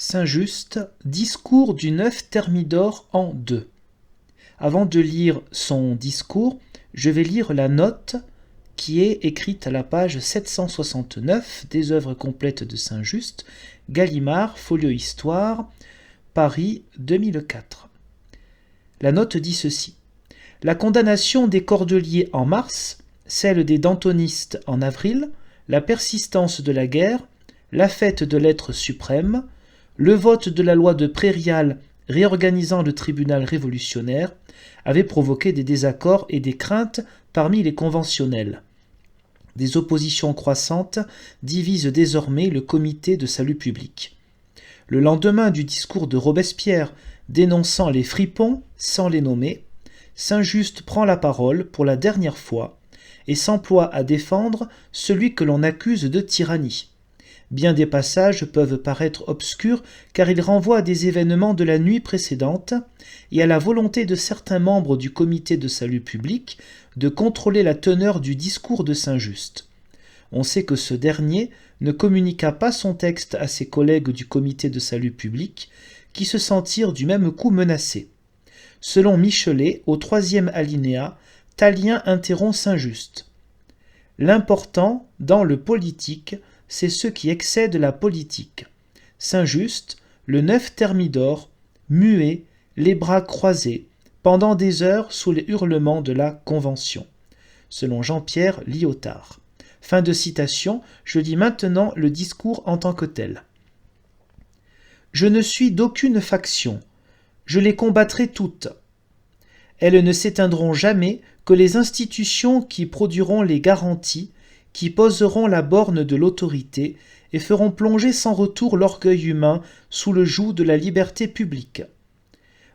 Saint-Just, discours du 9 Thermidor en 2. Avant de lire son discours, je vais lire la note qui est écrite à la page 769 des œuvres complètes de Saint-Just, Gallimard, Folio Histoire, Paris 2004. La note dit ceci. La condamnation des cordeliers en mars, celle des dantonistes en avril, la persistance de la guerre, la fête de l'être suprême, le vote de la loi de Prairial réorganisant le tribunal révolutionnaire avait provoqué des désaccords et des craintes parmi les conventionnels. Des oppositions croissantes divisent désormais le comité de salut public. Le lendemain du discours de Robespierre dénonçant les fripons sans les nommer, Saint-Just prend la parole pour la dernière fois et s'emploie à défendre celui que l'on accuse de tyrannie. Bien des passages peuvent paraître obscurs car ils renvoient à des événements de la nuit précédente et à la volonté de certains membres du comité de salut public de contrôler la teneur du discours de Saint-Just. On sait que ce dernier ne communiqua pas son texte à ses collègues du comité de salut public qui se sentirent du même coup menacés. Selon Michelet, au 3e alinéa, Tallien interrompt Saint-Just. L'important, dans le politique, c'est ce qui excède la politique. Saint-Just, le 9 Thermidor, muet, les bras croisés, pendant des heures sous les hurlements de la Convention. Selon Jean-Pierre Lyotard. Fin de citation, je lis maintenant le discours en tant que tel. Je ne suis d'aucune faction. Je les combattrai toutes. Elles ne s'éteindront jamais que les institutions qui produiront les garanties, qui poseront la borne de l'autorité et feront plonger sans retour l'orgueil humain sous le joug de la liberté publique.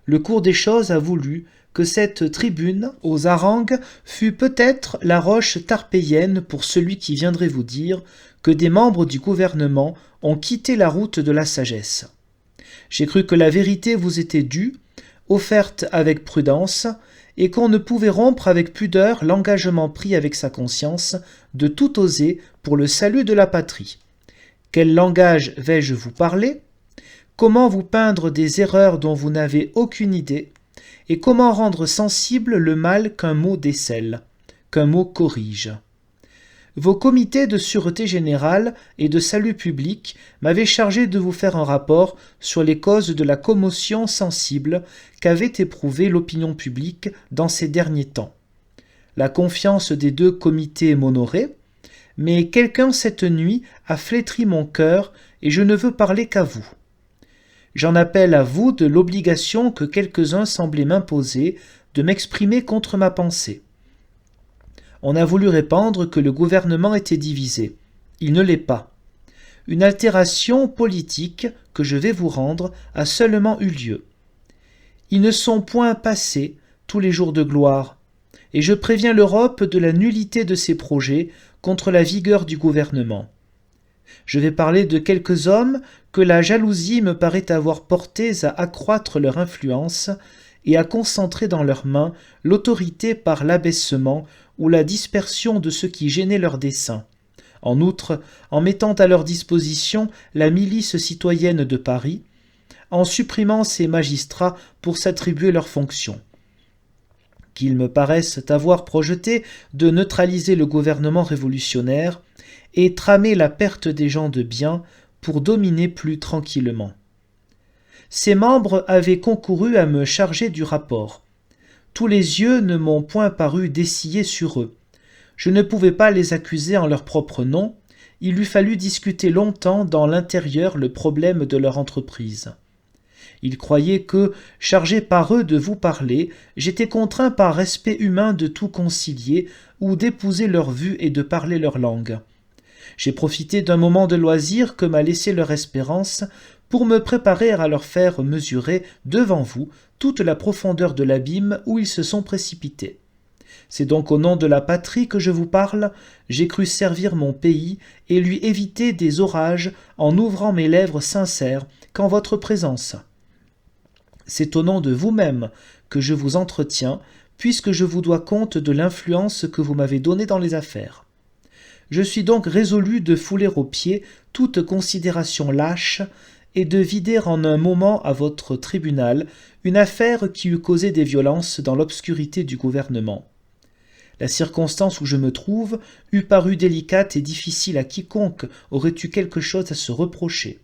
Le cours des choses a voulu que cette tribune, aux harangues, fût peut-être la roche tarpéienne pour celui qui viendrait vous dire que des membres du gouvernement ont quitté la route de la sagesse. J'ai cru que la vérité vous était due, offerte avec prudence, et qu'on ne pouvait rompre avec pudeur l'engagement pris avec sa conscience de tout oser pour le salut de la patrie. Quel langage vais-je vous parler ? Comment vous peindre des erreurs dont vous n'avez aucune idée ? Et comment rendre sensible le mal qu'un mot décèle, qu'un mot corrige ? Vos comités de sûreté générale et de salut public m'avaient chargé de vous faire un rapport sur les causes de la commotion sensible qu'avait éprouvée l'opinion publique dans ces derniers temps. La confiance des deux comités m'honorait, mais quelqu'un cette nuit a flétri mon cœur et je ne veux parler qu'à vous. J'en appelle à vous de l'obligation que quelques-uns semblaient m'imposer de m'exprimer contre ma pensée. On a voulu répandre que le gouvernement était divisé. Il ne l'est pas. Une altération politique que je vais vous rendre a seulement eu lieu. Ils ne sont point passés, tous les jours de gloire, et je préviens l'Europe de la nullité de ses projets contre la vigueur du gouvernement. Je vais parler de quelques hommes que la jalousie me paraît avoir portés à accroître leur influence et à concentrer dans leurs mains l'autorité par l'abaissement ou la dispersion de ce qui gênait leurs desseins. En outre, en mettant à leur disposition la milice citoyenne de Paris, en supprimant ses magistrats pour s'attribuer leurs fonctions. Qu'ils me paraissent avoir projeté de neutraliser le gouvernement révolutionnaire et tramer la perte des gens de bien pour dominer plus tranquillement. Ces membres avaient concouru à me charger du rapport. Tous les yeux ne m'ont point paru dessillés sur eux. Je ne pouvais pas les accuser en leur propre nom, il eût fallu discuter longtemps dans l'intérieur le problème de leur entreprise. Ils croyaient que, chargé par eux de vous parler, j'étais contraint par respect humain de tout concilier ou d'épouser leur vue et de parler leur langue. J'ai profité d'un moment de loisir que m'a laissé leur espérance pour me préparer à leur faire mesurer devant vous toute la profondeur de l'abîme où ils se sont précipités. C'est donc au nom de la patrie que je vous parle, j'ai cru servir mon pays et lui éviter des orages en ouvrant mes lèvres sincères qu'en votre présence. C'est au nom de vous-même que je vous entretiens, puisque je vous dois compte de l'influence que vous m'avez donnée dans les affaires. Je suis donc résolu de fouler aux pieds toute considération lâche et de vider en un moment à votre tribunal une affaire qui eût causé des violences dans l'obscurité du gouvernement. La circonstance où je me trouve eût paru délicate et difficile à quiconque aurait eu quelque chose à se reprocher.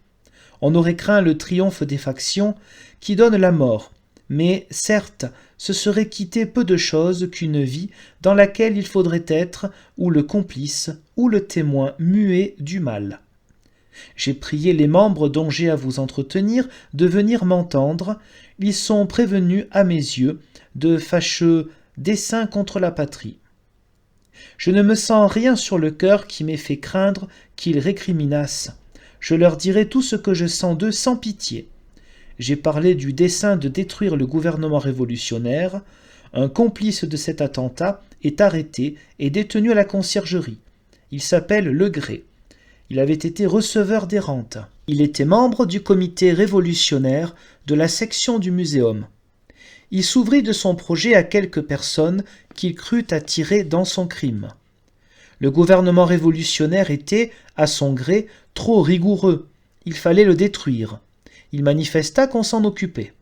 On aurait craint le triomphe des factions qui donnent la mort, mais certes, ce serait quitter peu de choses qu'une vie dans laquelle il faudrait être ou le complice ou le témoin muet du mal. J'ai prié les membres dont j'ai à vous entretenir de venir m'entendre. Ils sont prévenus à mes yeux de fâcheux desseins contre la patrie. Je ne me sens rien sur le cœur qui m'ait fait craindre qu'ils récriminassent. Je leur dirai tout ce que je sens d'eux sans pitié. J'ai parlé du dessein de détruire le gouvernement révolutionnaire. Un complice de cet attentat est arrêté et détenu à la conciergerie. Il s'appelle Legré. Il avait été receveur des rentes. Il était membre du comité révolutionnaire de la section du muséum. Il s'ouvrit de son projet à quelques personnes qu'il crut attirer dans son crime. Le gouvernement révolutionnaire était, à son gré, trop rigoureux. Il fallait le détruire. Il manifesta qu'on s'en occupait.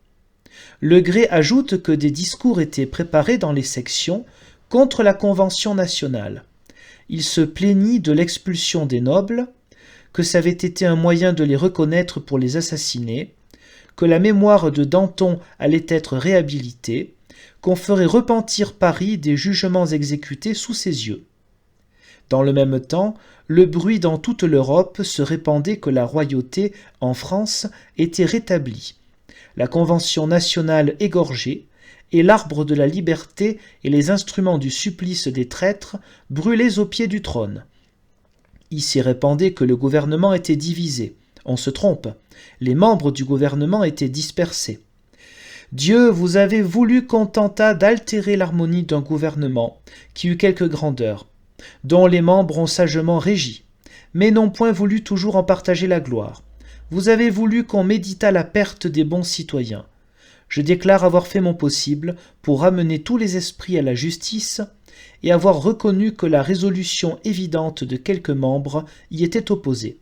Legré ajoute que des discours étaient préparés dans les sections contre la Convention nationale. Il se plaignit de l'expulsion des nobles, que ça avait été un moyen de les reconnaître pour les assassiner, que la mémoire de Danton allait être réhabilitée, qu'on ferait repentir Paris des jugements exécutés sous ses yeux. Dans le même temps, le bruit dans toute l'Europe se répandait que la royauté, en France, était rétablie, la Convention nationale égorgée, et l'arbre de la liberté et les instruments du supplice des traîtres brûlés au pied du trône. Il s'y répandait que le gouvernement était divisé. On se trompe. Les membres du gouvernement étaient dispersés. Dieu, vous avez voulu qu'on tentât d'altérer l'harmonie d'un gouvernement qui eut quelque grandeur, dont les membres ont sagement régi, mais n'ont point voulu toujours en partager la gloire. Vous avez voulu qu'on méditât la perte des bons citoyens. Je déclare avoir fait mon possible pour ramener tous les esprits à la justice et avoir reconnu que la résolution évidente de quelques membres y était opposée.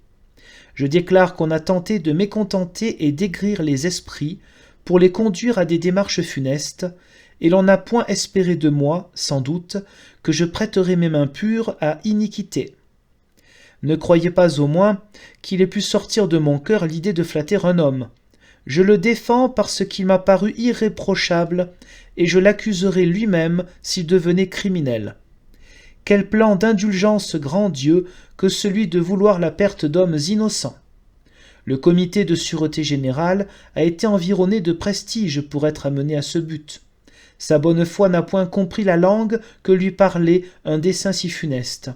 Je déclare qu'on a tenté de mécontenter et d'aigrir les esprits pour les conduire à des démarches funestes, et l'on n'a point espéré de moi, sans doute, que je prêterai mes mains pures à iniquité. Ne croyez pas au moins qu'il ait pu sortir de mon cœur l'idée de flatter un homme. Je le défends parce qu'il m'a paru irréprochable, et je l'accuserai lui-même s'il devenait criminel. Quel plan d'indulgence grand Dieu que celui de vouloir la perte d'hommes innocents. Le comité de sûreté générale a été environné de prestige pour être amené à ce but. Sa bonne foi n'a point compris la langue que lui parlait un dessein si funeste.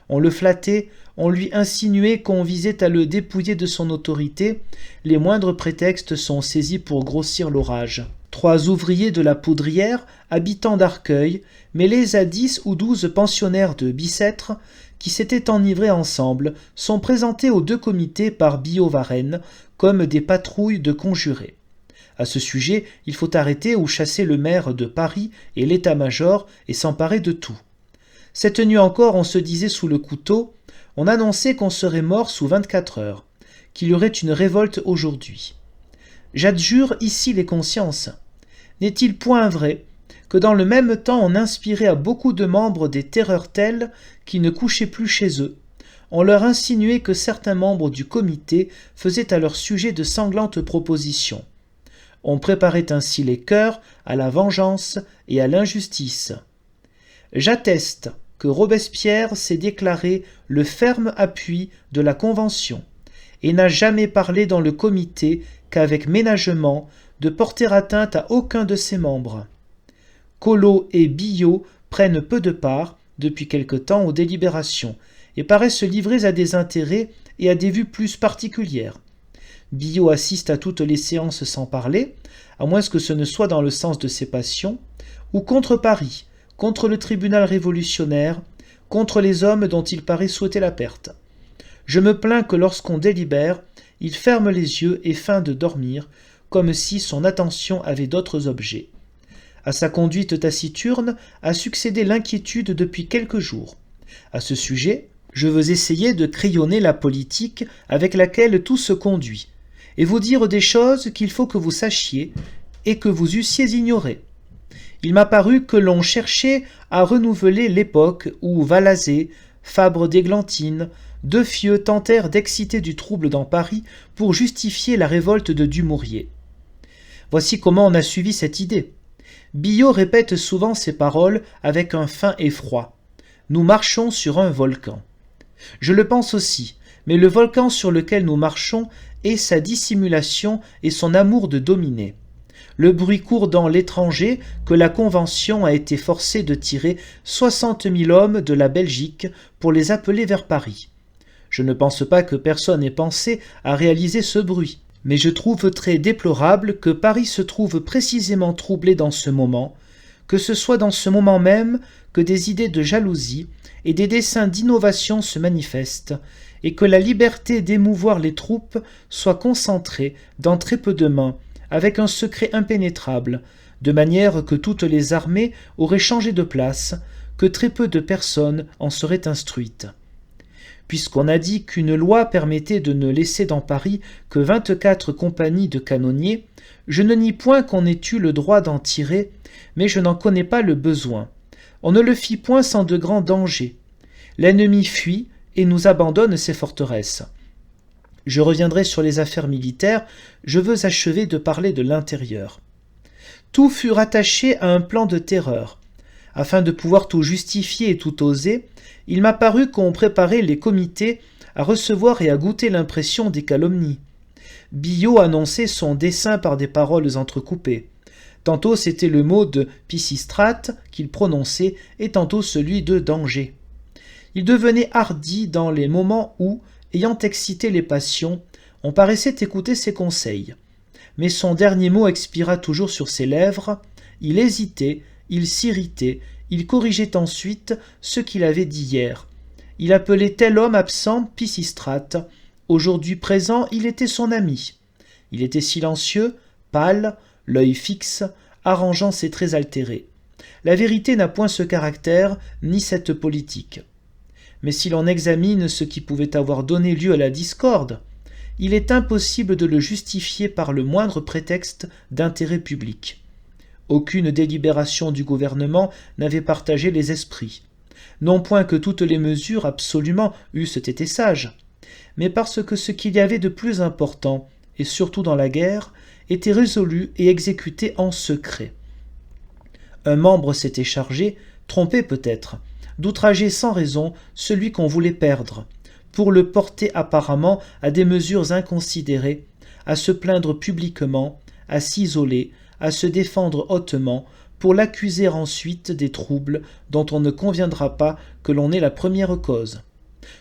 On le flattait, on lui insinuait qu'on visait à le dépouiller de son autorité. Les moindres prétextes sont saisis pour grossir l'orage. 3 ouvriers de la poudrière, habitants d'Arcueil, mêlés à 10 ou 12 pensionnaires de Bicêtre, qui s'étaient enivrés ensemble, sont présentés aux 2 comités par Billaud-Varenne comme des patrouilles de conjurés. À ce sujet, il faut arrêter ou chasser le maire de Paris et l'état-major et s'emparer de tout. Cette nuit encore, on se disait sous le couteau, on annonçait qu'on serait mort sous 24 heures, qu'il y aurait une révolte aujourd'hui. J'adjure ici les consciences. N'est-il point vrai que dans le même temps on inspirait à beaucoup de membres des terreurs telles qu'ils ne couchaient plus chez eux? On leur insinuait que certains membres du comité faisaient à leur sujet de sanglantes propositions. On préparait ainsi les cœurs à la vengeance et à l'injustice. J'atteste que Robespierre s'est déclaré le ferme appui de la Convention et n'a jamais parlé dans le comité qu'avec ménagement de porter atteinte à aucun de ses membres. Collot et Billaud prennent peu de part, depuis quelque temps, aux délibérations, et paraissent livrés à des intérêts et à des vues plus particulières. Billaud assiste à toutes les séances sans parler, à moins que ce ne soit dans le sens de ses passions, ou contre Paris, contre le tribunal révolutionnaire, contre les hommes dont il paraît souhaiter la perte. Je me plains que lorsqu'on délibère, il ferme les yeux et feint de dormir, comme si son attention avait d'autres objets. À sa conduite taciturne a succédé l'inquiétude depuis quelques jours. À ce sujet, je veux essayer de crayonner la politique avec laquelle tout se conduit, et vous dire des choses qu'il faut que vous sachiez et que vous eussiez ignorées. Il m'a paru que l'on cherchait à renouveler l'époque où Valazé, Fabre d'Églantine, Deffieux tentèrent d'exciter du trouble dans Paris pour justifier la révolte de Dumouriez. Voici comment on a suivi cette idée. Biot répète souvent ces paroles avec un fin effroi. Nous marchons sur un volcan. Je le pense aussi, mais le volcan sur lequel nous marchons est sa dissimulation et son amour de dominer. Le bruit court dans l'étranger que la Convention a été forcée de tirer 60 000 hommes de la Belgique pour les appeler vers Paris. Je ne pense pas que personne ait pensé à réaliser ce bruit, mais je trouve très déplorable que Paris se trouve précisément troublé dans ce moment, que ce soit dans ce moment même que des idées de jalousie et des desseins d'innovation se manifestent, et que la liberté d'émouvoir les troupes soit concentrée dans très peu de mains, avec un secret impénétrable, de manière que toutes les armées auraient changé de place, que très peu de personnes en seraient instruites. Puisqu'on a dit qu'une loi permettait de ne laisser dans Paris que 24 compagnies de canonniers, je ne nie point qu'on ait eu le droit d'en tirer, mais je n'en connais pas le besoin. On ne le fit point sans de grands dangers. L'ennemi fuit et nous abandonne ses forteresses. Je reviendrai sur les affaires militaires, je veux achever de parler de l'intérieur. Tout fut rattaché à un plan de terreur. Afin de pouvoir tout justifier et tout oser, il m'a paru qu'on préparait les comités à recevoir et à goûter l'impression des calomnies. Biot annonçait son dessein par des paroles entrecoupées. Tantôt c'était le mot de Pisistrate qu'il prononçait, et tantôt celui de danger. Il devenait hardi dans les moments où, ayant excité les passions, on paraissait écouter ses conseils. Mais son dernier mot expira toujours sur ses lèvres, il hésitait, il s'irritait, il corrigeait ensuite ce qu'il avait dit hier. Il appelait tel homme absent Pisistrate, aujourd'hui présent il était son ami. Il était silencieux, pâle, l'œil fixe, arrangeant ses traits altérés. La vérité n'a point ce caractère, ni cette politique. Mais si l'on examine ce qui pouvait avoir donné lieu à la discorde, il est impossible de le justifier par le moindre prétexte d'intérêt public. Aucune délibération du gouvernement n'avait partagé les esprits. Non point que toutes les mesures absolument eussent été sages, mais parce que ce qu'il y avait de plus important, et surtout dans la guerre, était résolu et exécuté en secret. Un membre s'était chargé, trompé peut-être, d'outrager sans raison celui qu'on voulait perdre, pour le porter apparemment à des mesures inconsidérées, à se plaindre publiquement, à s'isoler, à se défendre hautement, pour l'accuser ensuite des troubles dont on ne conviendra pas que l'on est la première cause.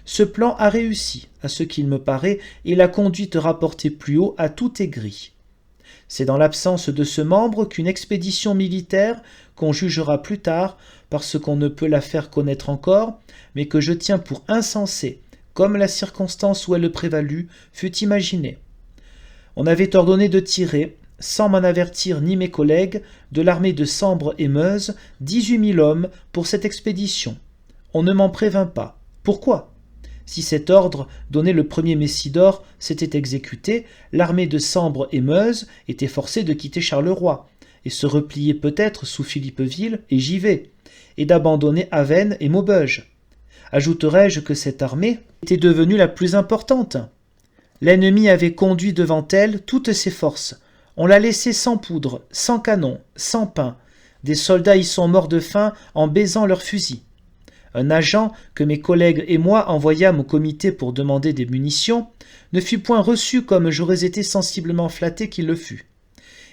Ce plan a réussi, à ce qu'il me paraît, et la conduite rapportée plus haut a tout aigri. C'est dans l'absence de ce membre qu'une expédition militaire, qu'on jugera plus tard, parce qu'on ne peut la faire connaître encore, mais que je tiens pour insensée, comme la circonstance où elle prévalut, fut imaginée. On avait ordonné de tirer, sans m'en avertir ni mes collègues, de l'armée de Sambre et Meuse, 18 000 hommes pour cette expédition. On ne m'en prévint pas. Pourquoi ? Si cet ordre, donné le 1er Messidor, s'était exécuté, l'armée de Sambre et Meuse était forcée de quitter Charleroi, et se replier peut-être sous Philippeville et Givet, et d'abandonner Avesnes et Maubeuge. Ajouterai-je que cette armée était devenue la plus importante. L'ennemi avait conduit devant elle toutes ses forces. On l'a laissée sans poudre, sans canon, sans pain. Des soldats y sont morts de faim en baisant leurs fusils. Un agent que mes collègues et moi envoyâmes au comité pour demander des munitions ne fut point reçu comme j'aurais été sensiblement flatté qu'il le fût.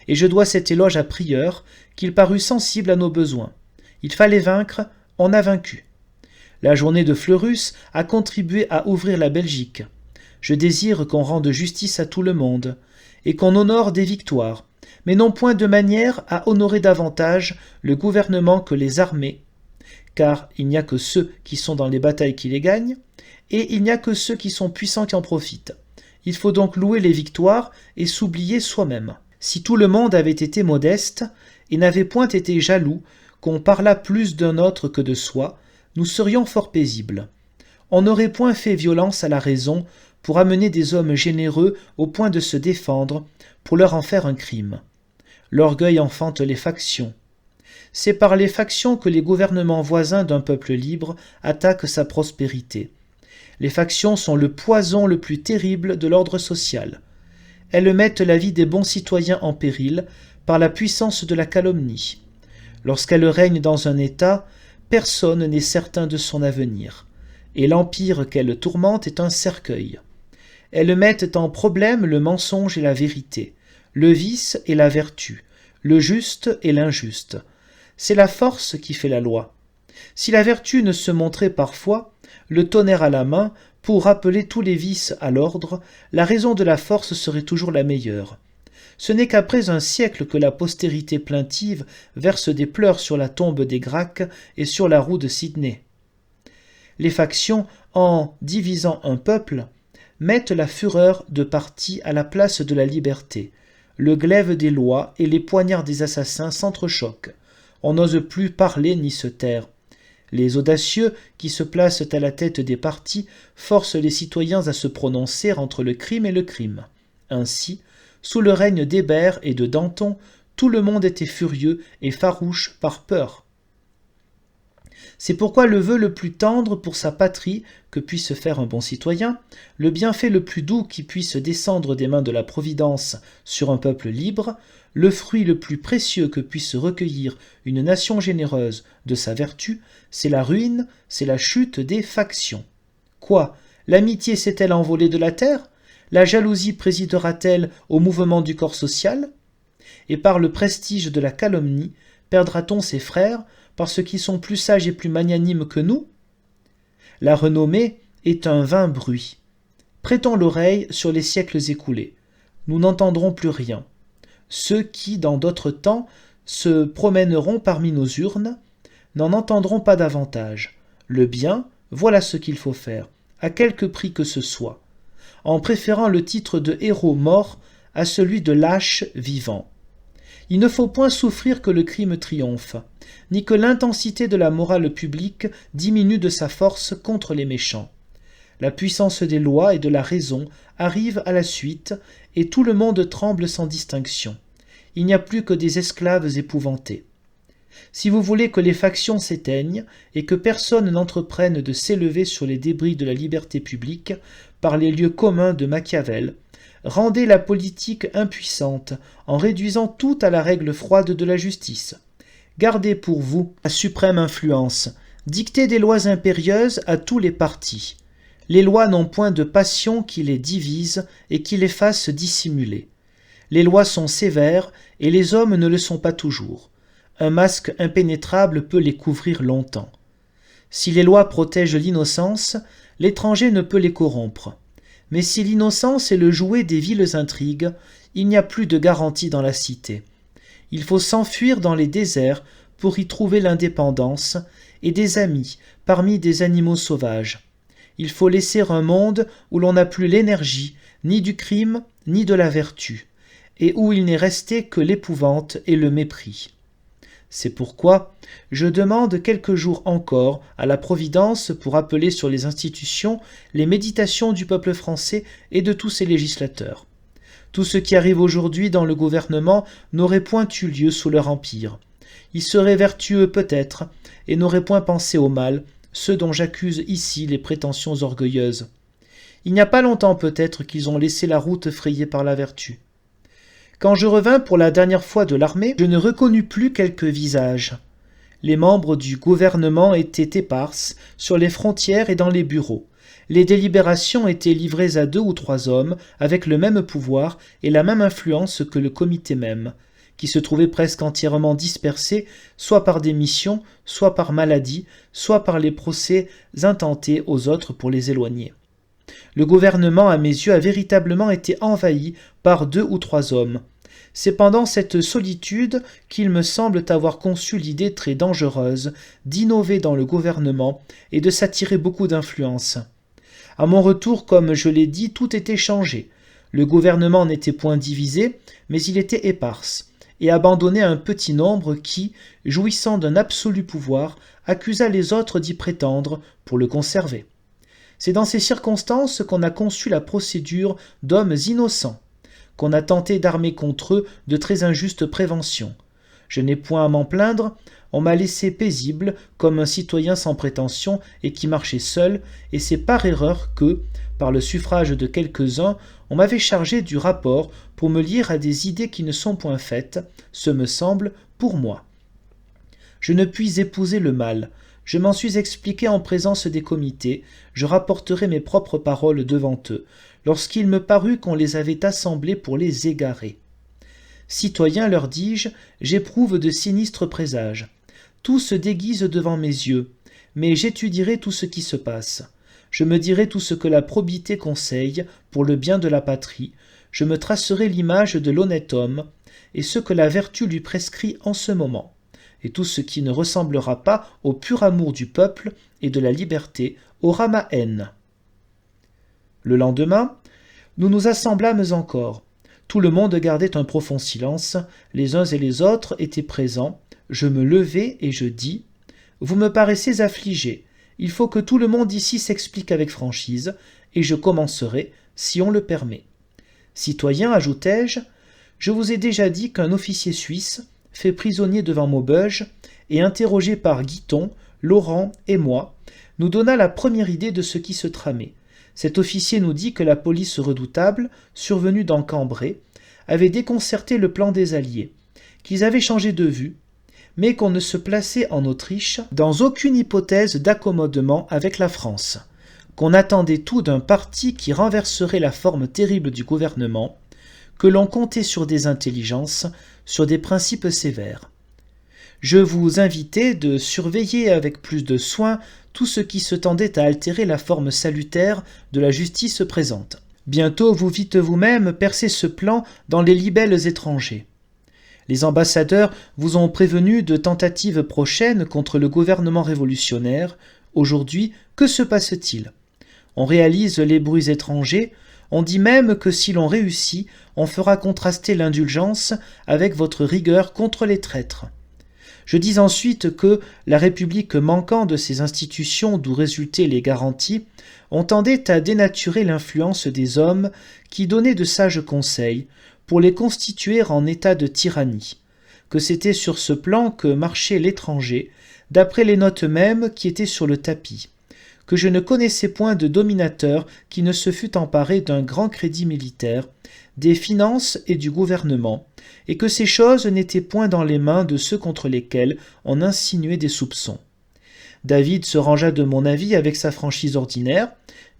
Et je dois cet éloge à Prieur, qu'il parut sensible à nos besoins. Il fallait vaincre, on a vaincu. La journée de Fleurus a contribué à ouvrir la Belgique. Je désire qu'on rende justice à tout le monde, et qu'on honore des victoires, mais non point de manière à honorer davantage le gouvernement que les armées, car il n'y a que ceux qui sont dans les batailles qui les gagnent, et il n'y a que ceux qui sont puissants qui en profitent. Il faut donc louer les victoires et s'oublier soi-même. Si tout le monde avait été modeste, et n'avait point été jaloux, qu'on parlât plus d'un autre que de soi, nous serions fort paisibles. On n'aurait point fait violence à la raison pour amener des hommes généreux au point de se défendre, pour leur en faire un crime. L'orgueil enfante les factions. C'est par les factions que les gouvernements voisins d'un peuple libre attaquent sa prospérité. Les factions sont le poison le plus terrible de l'ordre social. Elles mettent la vie des bons citoyens en péril par la puissance de la calomnie. Lorsqu'elles règnent dans un État, personne n'est certain de son avenir, et l'empire qu'elles tourmentent est un cercueil. Elles mettent en problème le mensonge et la vérité, le vice et la vertu, le juste et l'injuste. C'est la force qui fait la loi. Si la vertu ne se montrait parfois, le tonnerre à la main, pour rappeler tous les vices à l'ordre, la raison de la force serait toujours la meilleure. Ce n'est qu'après un siècle que la postérité plaintive verse des pleurs sur la tombe des Gracques et sur la roue de Sydney. Les factions, en divisant un peuple, mettent la fureur de parti à la place de la liberté. Le glaive des lois et les poignards des assassins s'entrechoquent. On n'ose plus parler ni se taire. Les audacieux qui se placent à la tête des partis forcent les citoyens à se prononcer entre le crime et le crime. Ainsi, sous le règne d'Hébert et de Danton, tout le monde était furieux et farouche par peur. C'est pourquoi le vœu le plus tendre pour sa patrie que puisse faire un bon citoyen, le bienfait le plus doux qui puisse descendre des mains de la Providence sur un peuple libre, le fruit le plus précieux que puisse recueillir une nation généreuse de sa vertu, c'est la ruine, c'est la chute des factions. Quoi, l'amitié s'est-elle envolée de la terre? La jalousie présidera-t-elle au mouvement du corps social? Et par le prestige de la calomnie, perdra-t-on ses frères parce qu'ils sont plus sages et plus magnanimes que nous? La renommée est un vain bruit. Prêtons l'oreille sur les siècles écoulés. Nous n'entendrons plus rien. Ceux qui, dans d'autres temps, se promèneront parmi nos urnes, n'en entendront pas davantage. Le bien, voilà ce qu'il faut faire, à quelque prix que ce soit, en préférant le titre de héros mort à celui de lâche vivant. Il ne faut point souffrir que le crime triomphe, ni que l'intensité de la morale publique diminue de sa force contre les méchants. La puissance des lois et de la raison arrive à la suite, et tout le monde tremble sans distinction. Il n'y a plus que des esclaves épouvantés. Si vous voulez que les factions s'éteignent, et que personne n'entreprenne de s'élever sur les débris de la liberté publique par les lieux communs de Machiavel, rendez la politique impuissante en réduisant tout à la règle froide de la justice. Gardez pour vous la suprême influence, dictez des lois impérieuses à tous les partis. Les lois n'ont point de passion qui les divise et qui les fasse dissimuler. Les lois sont sévères et les hommes ne le sont pas toujours. Un masque impénétrable peut les couvrir longtemps. Si les lois protègent l'innocence, l'étranger ne peut les corrompre. Mais si l'innocence est le jouet des viles intrigues, il n'y a plus de garantie dans la cité. Il faut s'enfuir dans les déserts pour y trouver l'indépendance et des amis parmi des animaux sauvages. Il faut laisser un monde où l'on n'a plus l'énergie ni du crime ni de la vertu, et où il n'est resté que l'épouvante et le mépris. C'est pourquoi je demande quelques jours encore à la Providence pour appeler sur les institutions les méditations du peuple français et de tous ses législateurs. Tout ce qui arrive aujourd'hui dans le gouvernement n'aurait point eu lieu sous leur empire. Ils seraient vertueux peut-être, et n'auraient point pensé au mal, ceux dont j'accuse ici les prétentions orgueilleuses. Il n'y a pas longtemps peut-être qu'ils ont laissé la route frayée par la vertu. Quand je revins pour la dernière fois de l'armée, je ne reconnus plus quelques visages. Les membres du gouvernement étaient éparses sur les frontières et dans les bureaux. Les délibérations étaient livrées à 2 ou 3 hommes avec le même pouvoir et la même influence que le comité même, qui se trouvait presque entièrement dispersé, soit par des missions, soit par maladie, soit par les procès intentés aux autres pour les éloigner. Le gouvernement, à mes yeux, a véritablement été envahi par 2 ou 3 hommes. C'est pendant cette solitude qu'ils me semblent avoir conçu l'idée très dangereuse d'innover dans le gouvernement et de s'attirer beaucoup d'influence. À mon retour, comme je l'ai dit, tout était changé. Le gouvernement n'était point divisé, mais il était éparse, et abandonné à un petit nombre qui, jouissant d'un absolu pouvoir, accusa les autres d'y prétendre pour le conserver. C'est dans ces circonstances qu'on a conçu la procédure d'hommes innocents, qu'on a tenté d'armer contre eux de très injustes préventions. Je n'ai point à m'en plaindre, on m'a laissé paisible, comme un citoyen sans prétention et qui marchait seul, et c'est par erreur que, par le suffrage de quelques-uns, on m'avait chargé du rapport pour me lier à des idées qui ne sont point faites, ce me semble, pour moi. Je ne puis épouser le mal. Je m'en suis expliqué en présence des comités, je rapporterai mes propres paroles devant eux, lorsqu'il me parut qu'on les avait assemblés pour les égarer. Citoyens, leur dis-je, j'éprouve de sinistres présages. Tout se déguise devant mes yeux, mais j'étudierai tout ce qui se passe. Je me dirai tout ce que la probité conseille pour le bien de la patrie, je me tracerai l'image de l'honnête homme, et ce que la vertu lui prescrit en ce moment, et tout ce qui ne ressemblera pas au pur amour du peuple et de la liberté aura ma haine. Le lendemain, nous nous assemblâmes encore. Tout le monde gardait un profond silence, les uns et les autres étaient présents. Je me levai et je dis « Vous me paraissez affligés, il faut que tout le monde ici s'explique avec franchise, et je commencerai, si on le permet. Citoyens, ajoutai-je, je vous ai déjà dit qu'un officier suisse, fait prisonnier devant Maubeuge, et interrogé par Guiton, Laurent et moi, nous donna la première idée de ce qui se tramait. Cet officier nous dit que la police redoutable, survenue dans Cambrai, avait déconcerté le plan des Alliés, qu'ils avaient changé de vue, mais qu'on ne se plaçait en Autriche dans aucune hypothèse d'accommodement avec la France, qu'on attendait tout d'un parti qui renverserait la forme terrible du gouvernement, que l'on comptait sur des intelligences, sur des principes sévères. Je vous invitais de surveiller avec plus de soin tout ce qui se tendait à altérer la forme salutaire de la justice présente. Bientôt vous vîtes vous-même percer ce plan dans les libelles étrangers. Les ambassadeurs vous ont prévenu de tentatives prochaines contre le gouvernement révolutionnaire. Aujourd'hui, que se passe-t-il? On réalise les bruits étrangers, on dit même que si l'on réussit, on fera contraster l'indulgence avec votre rigueur contre les traîtres. Je dis ensuite que, la République manquant de ces institutions d'où résultaient les garanties, on tendait à dénaturer l'influence des hommes qui donnaient de sages conseils pour les constituer en état de tyrannie, que c'était sur ce plan que marchait l'étranger, d'après les notes mêmes qui étaient sur le tapis, que je ne connaissais point de dominateur qui ne se fût emparé d'un grand crédit militaire, des finances et du gouvernement, et que ces choses n'étaient point dans les mains de ceux contre lesquels on insinuait des soupçons. David se rangea de mon avis avec sa franchise ordinaire.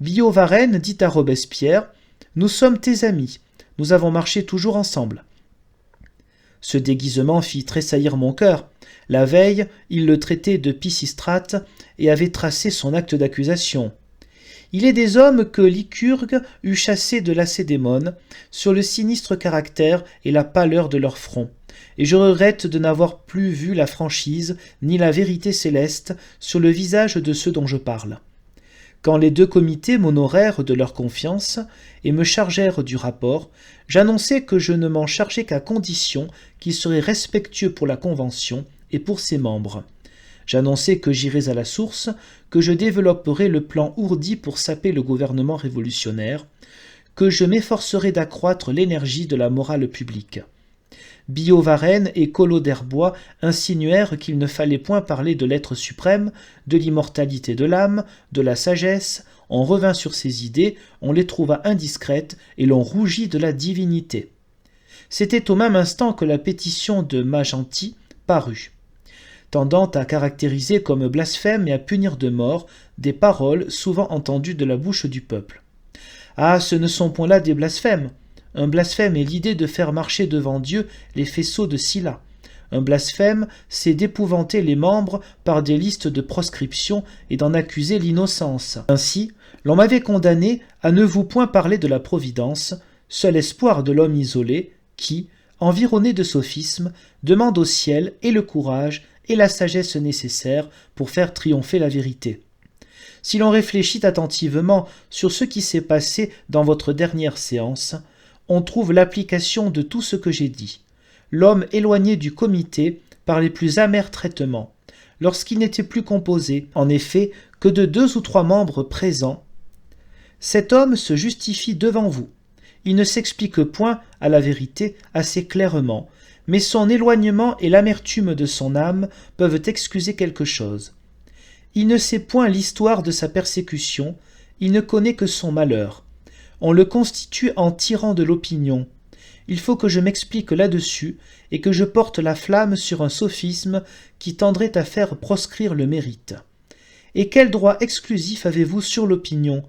Billaud-Varenne dit à Robespierre « Nous sommes tes amis, nous avons marché toujours ensemble. » Ce déguisement fit tressaillir mon cœur. La veille, il le traitait de Pisistrate et avait tracé son acte d'accusation. Il est des hommes que Lycurgue eût chassés de Lacédémone sur le sinistre caractère et la pâleur de leur front, et je regrette de n'avoir plus vu la franchise ni la vérité céleste sur le visage de ceux dont je parle. Quand les deux comités m'honorèrent de leur confiance et me chargèrent du rapport, j'annonçai que je ne m'en chargeais qu'à condition qu'il serait respectueux pour la Convention et pour ses membres. J'annonçai que j'irais à la source, que je développerais le plan ourdi pour saper le gouvernement révolutionnaire, que je m'efforcerais d'accroître l'énergie de la morale publique. Billaud-Varenne et Collot d'Herbois insinuèrent qu'il ne fallait point parler de l'être suprême, de l'immortalité de l'âme, de la sagesse. On revint sur ces idées, on les trouva indiscrètes et l'on rougit de la divinité. C'était au même instant que la pétition de Magenty parut, tendant à caractériser comme blasphème et à punir de mort des paroles souvent entendues de la bouche du peuple. Ah, ce ne sont point là des blasphèmes. Un blasphème est l'idée de faire marcher devant Dieu les faisceaux de Scylla. Un blasphème, c'est d'épouvanter les membres par des listes de proscription et d'en accuser l'innocence. Ainsi, l'on m'avait condamné à ne vous point parler de la Providence, seul espoir de l'homme isolé, qui, environné de sophismes, demande au ciel et le courage et la sagesse nécessaires pour faire triompher la vérité. Si l'on réfléchit attentivement sur ce qui s'est passé dans votre dernière séance, on trouve l'application de tout ce que j'ai dit. L'homme éloigné du comité par les plus amers traitements, lorsqu'il n'était plus composé, en effet, que de 2 ou 3 membres présents, Cet homme se justifie devant vous. Il ne s'explique point à la vérité assez clairement, mais son éloignement et l'amertume de son âme peuvent excuser quelque chose. Il ne sait point l'histoire de sa persécution, il ne connaît que son malheur. On le constitue en tyran de l'opinion. Il faut que je m'explique là-dessus et que je porte la flamme sur un sophisme qui tendrait à faire proscrire le mérite. Et quel droit exclusif avez-vous sur l'opinion,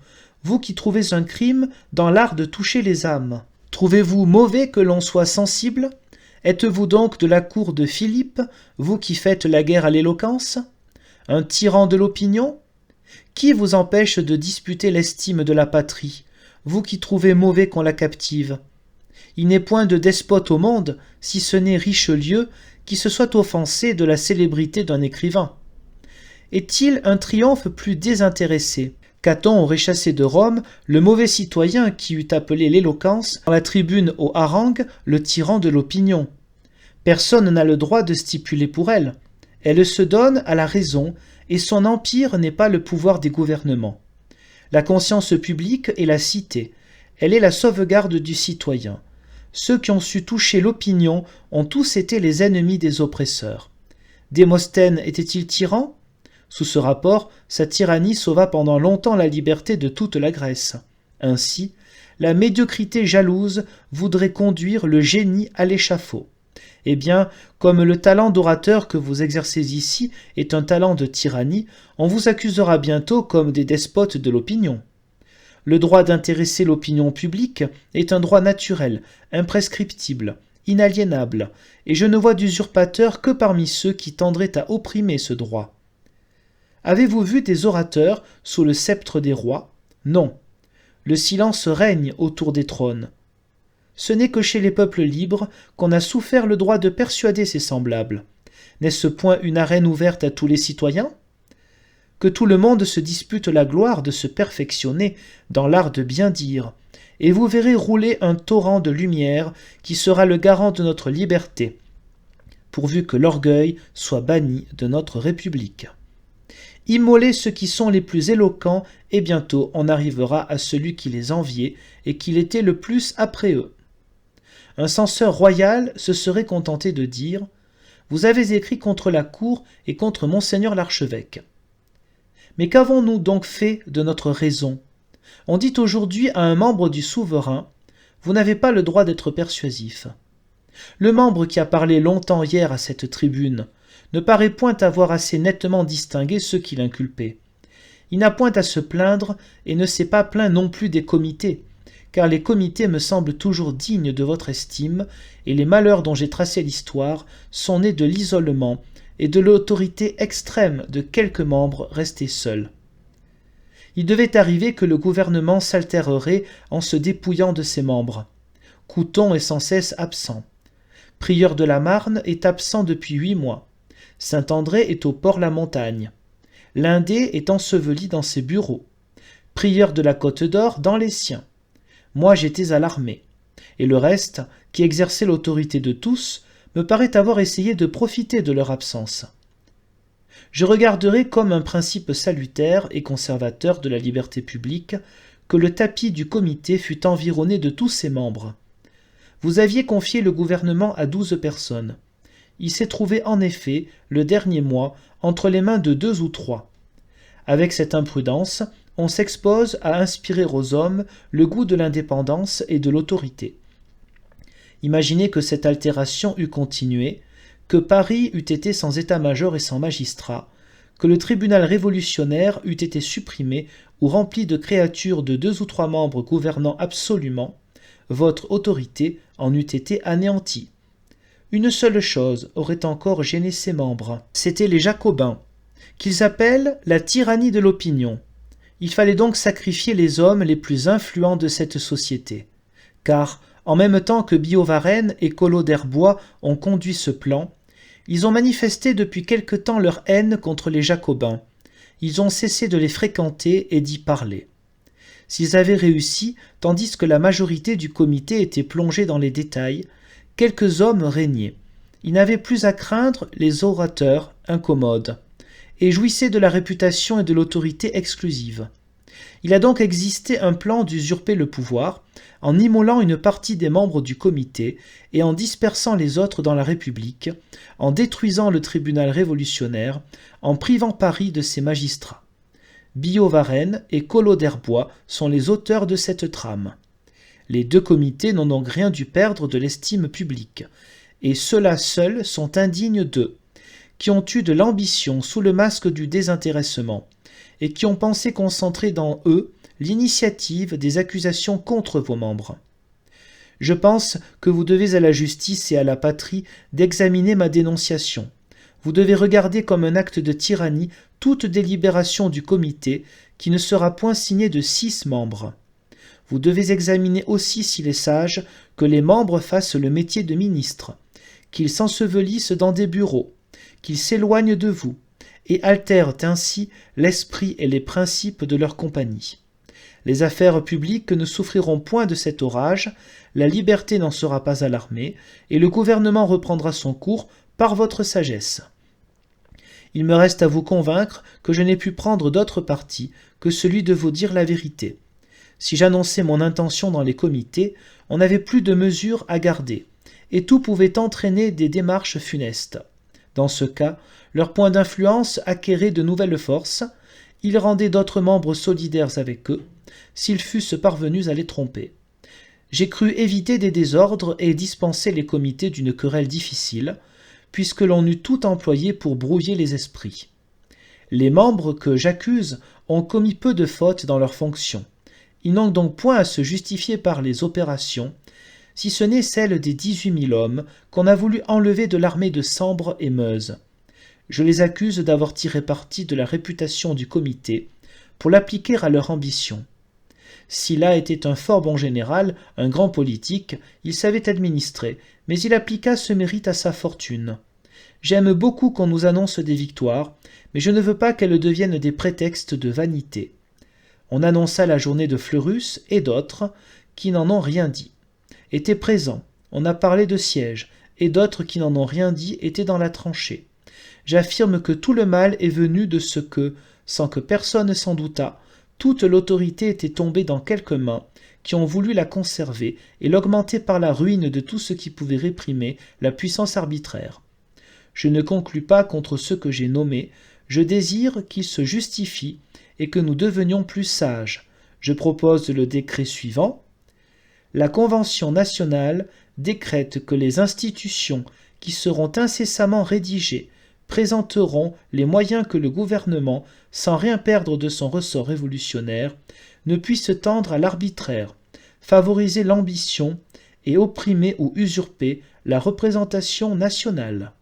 vous qui trouvez un crime dans l'art de toucher les âmes? Trouvez-vous mauvais que l'on soit sensible? Êtes-vous donc de la cour de Philippe, vous qui faites la guerre à l'éloquence? Un tyran de l'opinion? Qui vous empêche de disputer l'estime de la patrie, vous qui trouvez mauvais qu'on la captive? Il n'est point de despote au monde, si ce n'est Richelieu, qui se soit offensé de la célébrité d'un écrivain. Est-il un triomphe plus désintéressé? Caton aurait chassé de Rome le mauvais citoyen qui eût appelé l'éloquence dans la tribune aux harangues le tyran de l'opinion. Personne n'a le droit de stipuler pour elle. Elle se donne à la raison, et son empire n'est pas le pouvoir des gouvernements. La conscience publique est la cité, elle est la sauvegarde du citoyen. Ceux qui ont su toucher l'opinion ont tous été les ennemis des oppresseurs. Démosthène était-il tyran? Sous ce rapport, sa tyrannie sauva pendant longtemps la liberté de toute la Grèce. Ainsi, la médiocrité jalouse voudrait conduire le génie à l'échafaud. Eh bien, comme le talent d'orateur que vous exercez ici est un talent de tyrannie, on vous accusera bientôt comme des despotes de l'opinion. Le droit d'intéresser l'opinion publique est un droit naturel, imprescriptible, inaliénable, et je ne vois d'usurpateur que parmi ceux qui tendraient à opprimer ce droit. Avez-vous vu des orateurs sous le sceptre des rois? Non. Le silence règne autour des trônes. Ce n'est que chez les peuples libres qu'on a souffert le droit de persuader ses semblables. N'est-ce point une arène ouverte à tous les citoyens? Que tout le monde se dispute la gloire de se perfectionner dans l'art de bien dire, et vous verrez rouler un torrent de lumière qui sera le garant de notre liberté, pourvu que l'orgueil soit banni de notre République. Immolez ceux qui sont les plus éloquents, et bientôt on arrivera à celui qui les enviait et qui l'était le plus après eux. Un censeur royal se serait contenté de dire « Vous avez écrit contre la cour et contre monseigneur l'archevêque. » Mais qu'avons-nous donc fait de notre raison? On dit aujourd'hui à un membre du souverain « Vous n'avez pas le droit d'être persuasif. » Le membre qui a parlé longtemps hier à cette tribune ne paraît point avoir assez nettement distingué ceux qui l'inculpaient. Il n'a point à se plaindre et ne s'est pas plaint non plus des comités, car les comités me semblent toujours dignes de votre estime, et les malheurs dont j'ai tracé l'histoire sont nés de l'isolement et de l'autorité extrême de quelques membres restés seuls. Il devait arriver que le gouvernement s'altérerait en se dépouillant de ses membres. Couthon est sans cesse absent. Prieur de la Marne est absent depuis 8 mois. Saint-André est au Port-la-Montagne. Lindé est enseveli dans ses bureaux. Prieur de la Côte d'Or dans les siens. Moi j'étais à l'armée. Et le reste, qui exerçait l'autorité de tous, me paraît avoir essayé de profiter de leur absence. Je regarderai comme un principe salutaire et conservateur de la liberté publique que le tapis du comité fût environné de tous ses membres. Vous aviez confié le gouvernement à 12 personnes. Il s'est trouvé en effet, le dernier mois, entre les mains de 2 ou 3. Avec cette imprudence, on s'expose à inspirer aux hommes le goût de l'indépendance et de l'autorité. Imaginez que cette altération eût continué, que Paris eût été sans état-major et sans magistrat, que le tribunal révolutionnaire eût été supprimé ou rempli de créatures de 2 ou 3 membres gouvernant absolument, votre autorité en eût été anéantie. Une seule chose aurait encore gêné ses membres, c'étaient les Jacobins, qu'ils appellent la tyrannie de l'opinion. Il fallait donc sacrifier les hommes les plus influents de cette société, car, en même temps que Billaud-Varenne et Collot d'Herbois ont conduit ce plan, ils ont manifesté depuis quelque temps leur haine contre les Jacobins. Ils ont cessé de les fréquenter et d'y parler. S'ils avaient réussi, tandis que la majorité du comité était plongée dans les détails, quelques hommes régnaient. Ils n'avaient plus à craindre les orateurs incommodes, et jouissaient de la réputation et de l'autorité exclusive. Il a donc existé un plan d'usurper le pouvoir, en immolant une partie des membres du comité et en dispersant les autres dans la République, en détruisant le tribunal révolutionnaire, en privant Paris de ses magistrats. Billaud-Varenne et Collot d'Herbois sont les auteurs de cette trame. Les deux comités n'ont donc rien dû perdre de l'estime publique, et ceux-là seuls sont indignes d'eux, qui ont eu de l'ambition sous le masque du désintéressement, et qui ont pensé concentrer dans eux l'initiative des accusations contre vos membres. Je pense que vous devez à la justice et à la patrie d'examiner ma dénonciation. Vous devez regarder comme un acte de tyrannie toute délibération du comité qui ne sera point signée de 6 membres. Vous devez examiner aussi s'il est sage que les membres fassent le métier de ministre, qu'ils s'ensevelissent dans des bureaux, qu'ils s'éloignent de vous, et altèrent ainsi l'esprit et les principes de leur compagnie. Les affaires publiques ne souffriront point de cet orage, la liberté n'en sera pas alarmée, et le gouvernement reprendra son cours par votre sagesse. Il me reste à vous convaincre que je n'ai pu prendre d'autre parti que celui de vous dire la vérité. Si j'annonçais mon intention dans les comités, on n'avait plus de mesures à garder, et tout pouvait entraîner des démarches funestes. Dans ce cas, leur point d'influence acquérait de nouvelles forces, ils rendaient d'autres membres solidaires avec eux, s'ils fussent parvenus à les tromper. J'ai cru éviter des désordres et dispenser les comités d'une querelle difficile, puisque l'on eût tout employé pour brouiller les esprits. Les membres que j'accuse ont commis peu de fautes dans leurs fonctions. Ils n'ont donc point à se justifier par les opérations, si ce n'est celle des 18 000 hommes qu'on a voulu enlever de l'armée de Sambre et Meuse. Je les accuse d'avoir tiré parti de la réputation du comité pour l'appliquer à leur ambition. S'il a été un fort bon général, un grand politique, il savait administrer, mais il appliqua ce mérite à sa fortune. J'aime beaucoup qu'on nous annonce des victoires, mais je ne veux pas qu'elles deviennent des prétextes de vanité. On annonça la journée de Fleurus et d'autres qui n'en ont rien dit étaient présents. On a parlé de siège, et d'autres qui n'en ont rien dit étaient dans la tranchée. J'affirme que tout le mal est venu de ce que, sans que personne s'en doutât, toute l'autorité était tombée dans quelques mains qui ont voulu la conserver et l'augmenter par la ruine de tout ce qui pouvait réprimer la puissance arbitraire. Je ne conclus pas contre ceux que j'ai nommés, je désire qu'ils se justifient et que nous devenions plus sages. Je propose le décret suivant. La Convention nationale décrète que les institutions qui seront incessamment rédigées présenteront les moyens que le gouvernement, sans rien perdre de son ressort révolutionnaire, ne puisse tendre à l'arbitraire, favoriser l'ambition et opprimer ou usurper la représentation nationale.